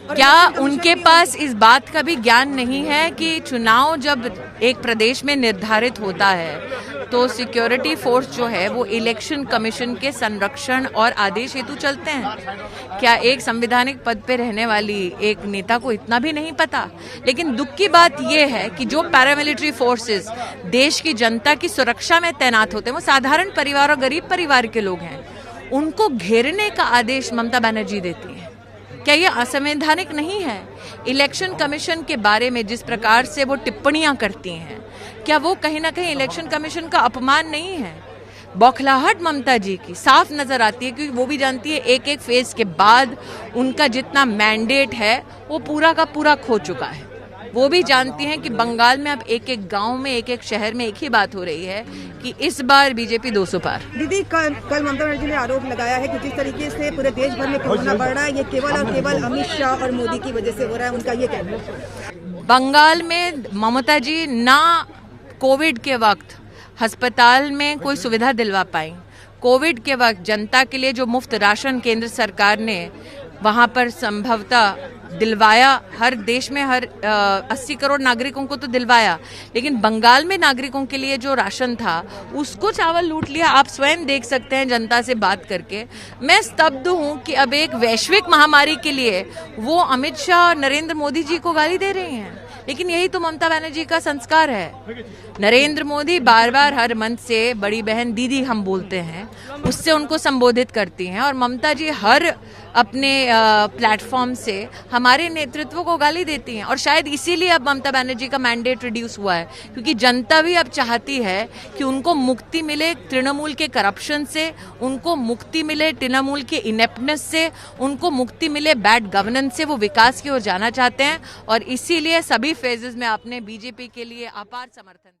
क्या उनके पास इस बात का भी ज्ञान नहीं है कि चुनाव जब एक प्रदेश में निर्धारित होता है तो सिक्योरिटी फोर्स जो है वो इलेक्शन कमीशन के संरक्षण और आदेश हेतु चलते हैं? क्या एक संवैधानिक पद पे रहने वाली एक नेता को इतना भी नहीं पता? लेकिन दुख की बात यह है कि जो पैरामिलिट्री फोर्सेस देश की जनता की सुरक्षा में तैनात होते हैं वो साधारण परिवार और गरीब परिवार के लोग हैं। उनको घेरने का आदेश ममता बनर्जी देती है। क्या ये असंवैधानिक नहीं है? इलेक्शन कमीशन के बारे में जिस प्रकार से वो टिप्पणियां करती हैं, क्या वो कहीं ना कहीं इलेक्शन कमीशन का अपमान नहीं है? बौखलाहट ममता जी की साफ नजर आती है, क्योंकि वो भी जानती है एक एक फेज के बाद उनका जितना मैंडेट है वो पूरा का पूरा खो चुका है। वो भी जानती हैं कि बंगाल में अब एक एक गांव में, एक एक शहर में एक ही बात हो रही है कि इस बार बीजेपी 200 पार। दीदी, कल ममता बनर्जी ने आरोप लगाया है कि जिस तरीके से पूरे देश भर में कोरोना बढ़ रहा है ये केवल और केवल अमित शाह और मोदी की वजह से हो रहा है, उनका ये कहना है। बंगाल में ममता जी ना कोविड के वक्त अस्पताल में कोई सुविधा दिलवा पाई। कोविड के वक्त जनता के लिए जो मुफ्त राशन केंद्र सरकार ने वहां पर संभवतः दिलवाया, हर देश में हर 80 करोड़ नागरिकों को तो दिलवाया, लेकिन बंगाल में नागरिकों के लिए जो राशन था उसको चावल लूट लिया। आप स्वयं देख सकते हैं जनता से बात करके। मैं स्तब्ध हूं कि अब एक वैश्विक महामारी के लिए वो अमित शाह और नरेंद्र मोदी जी को गाली दे रही हैं, लेकिन यही तो ममता बनर्जी का संस्कार है। नरेंद्र मोदी बार बार हर मंच से बड़ी बहन दीदी हम बोलते हैं, उससे उनको संबोधित करती हैं, और ममता जी हर अपने प्लेटफॉर्म से हमारे नेतृत्व को गाली देती हैं। और शायद इसीलिए अब ममता बनर्जी का मैंडेट रिड्यूस हुआ है, क्योंकि जनता भी अब चाहती है कि उनको मुक्ति मिले तृणमूल के करप्शन से, उनको मुक्ति मिले तृणमूल के इनेप्टनेस से, उनको मुक्ति मिले बैड गवर्नेंस से। वो विकास की ओर जाना चाहते हैं और इसीलिए सभी फेजेस में आपने बीजेपी के लिए अपार समर्थन